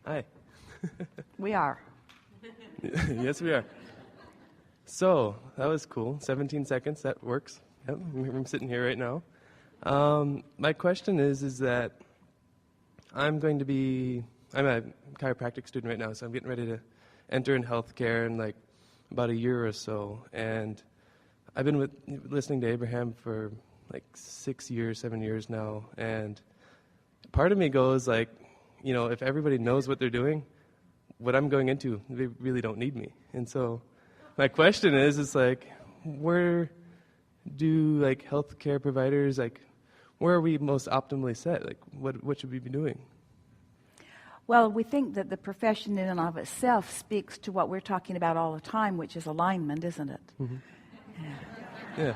Hi. We are. Yes, we are. So, that was cool. 17 seconds, that works. Yep, I'm sitting here right now. My question is that I'm a chiropractic student right now, so I'm getting ready to enter in healthcare in like about a year or so. And I've been listening to Abraham for like 6 years, 7 years now. And part of me goes like, you know, if everybody knows what they're doing, what I'm going into, they really don't need me. And so my question is like, where do like healthcare providers, like, where are we most optimally set? Like, what should we be doing? Well, we think that the profession in and of itself speaks to what we're talking about all the time, which is alignment, isn't it? Mm-hmm. Yeah.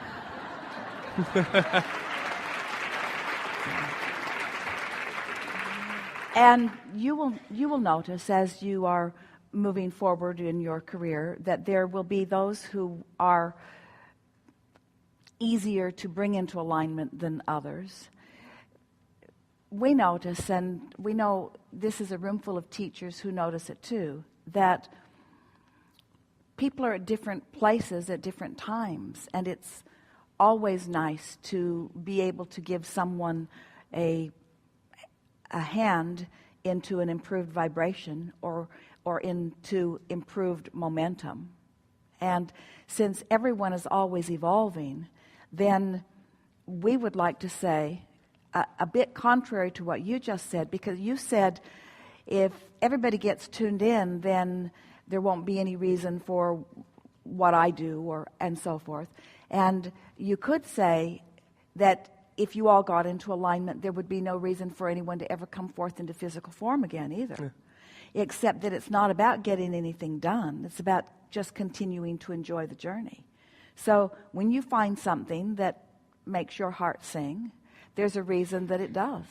And you will notice as you are moving forward in your career that there will be those who are easier to bring into alignment than others. We notice, and we know this is a room full of teachers who notice it too, that people are at different places at different times, and it's always nice to be able to give someone a hand into an improved vibration or into improved momentum. And since everyone is always evolving, then we would like to say a bit contrary to what you just said, because you said if everybody gets tuned in, then there won't be any reason for what I do and so forth. And you could say that if you all got into alignment, there would be no reason for anyone to ever come forth into physical form again either. Yeah. Except that it's not about getting anything done. It's about just continuing to enjoy the journey. So when you find something that makes your heart sing, there's a reason that it does.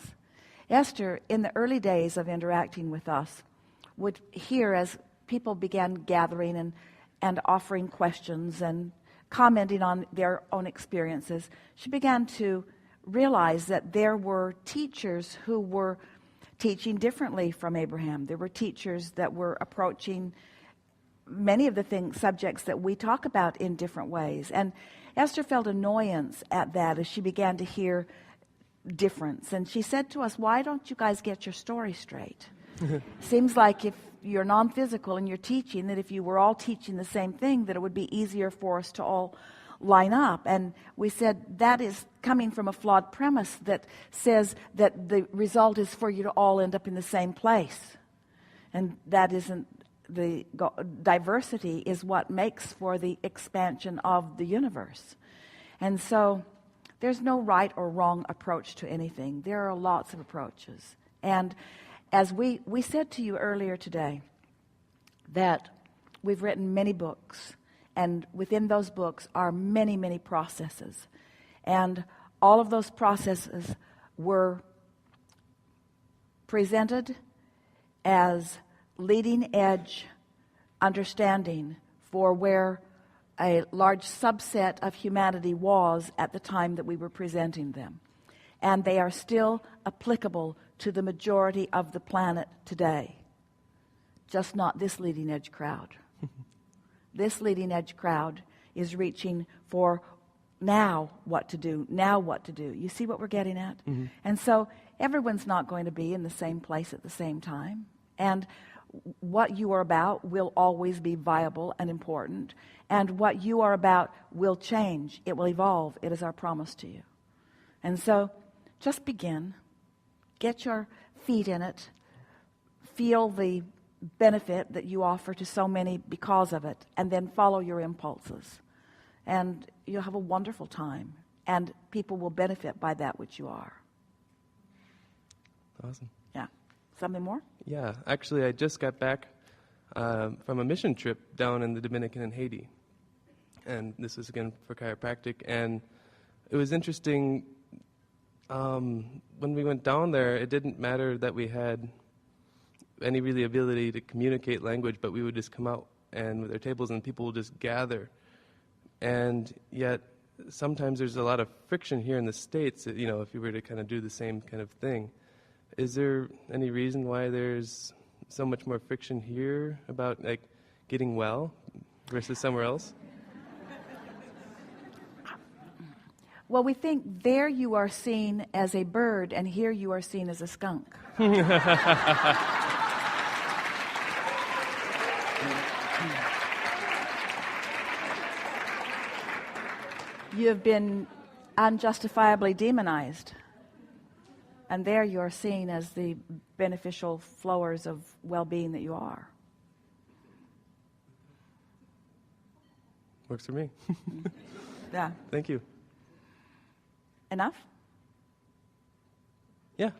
Esther, in the early days of interacting with us, would hear as people began gathering and offering questions and commenting on their own experiences, she began to realize that there were teachers who were teaching differently from Abraham. There were teachers that were approaching many of the subjects that we talk about in different ways. And Esther felt annoyance at that as she began to hear difference. And she said to us, why don't you guys get your story straight? Seems like if you're non-physical and you're teaching, that if you were all teaching the same thing, that it would be easier for us to all line up. And we said that is coming from a flawed premise that says that the result is for you to all end up in the same place. And that isn't the diversity is what makes for the expansion of the universe. And so there's no right or wrong approach to anything. There are lots of approaches. And as we said to you earlier today, that we've written many books, and within those books are many, many processes. And all of those processes were presented as leading edge understanding for where a large subset of humanity was at the time that we were presenting them. And they are still applicable to the majority of the planet today. Just not this leading edge crowd. This leading edge crowd is reaching for now what to do. You see what we're getting at? Mm-hmm. And so everyone's not going to be in the same place at the same time. And what you are about will always be viable and important. And what you are about will change. It will evolve. It is our promise to you. And so just begin. Get your feet in it. Feel the benefit that you offer to so many because of it. And then follow your impulses. And you'll have a wonderful time. And people will benefit by that which you are. Awesome. Yeah. Something more? Yeah. Actually, I just got back from a mission trip down in the Dominican and Haiti. And this is again for chiropractic. And it was interesting. When we went down there, it didn't matter that we had any really ability to communicate language, but we would just come out and with our tables and people would just gather. And yet sometimes there's a lot of friction here in the States, you know, if you were to kind of do the same kind of thing. Is there any reason why there's so much more friction here about like getting well versus somewhere else? Well, we think there you are seen as a bird, and here you are seen as a skunk. You have been unjustifiably demonized. And there you are seen as the beneficial flowers of well-being that you are. Works for me. Yeah. Thank you. Enough? Yeah.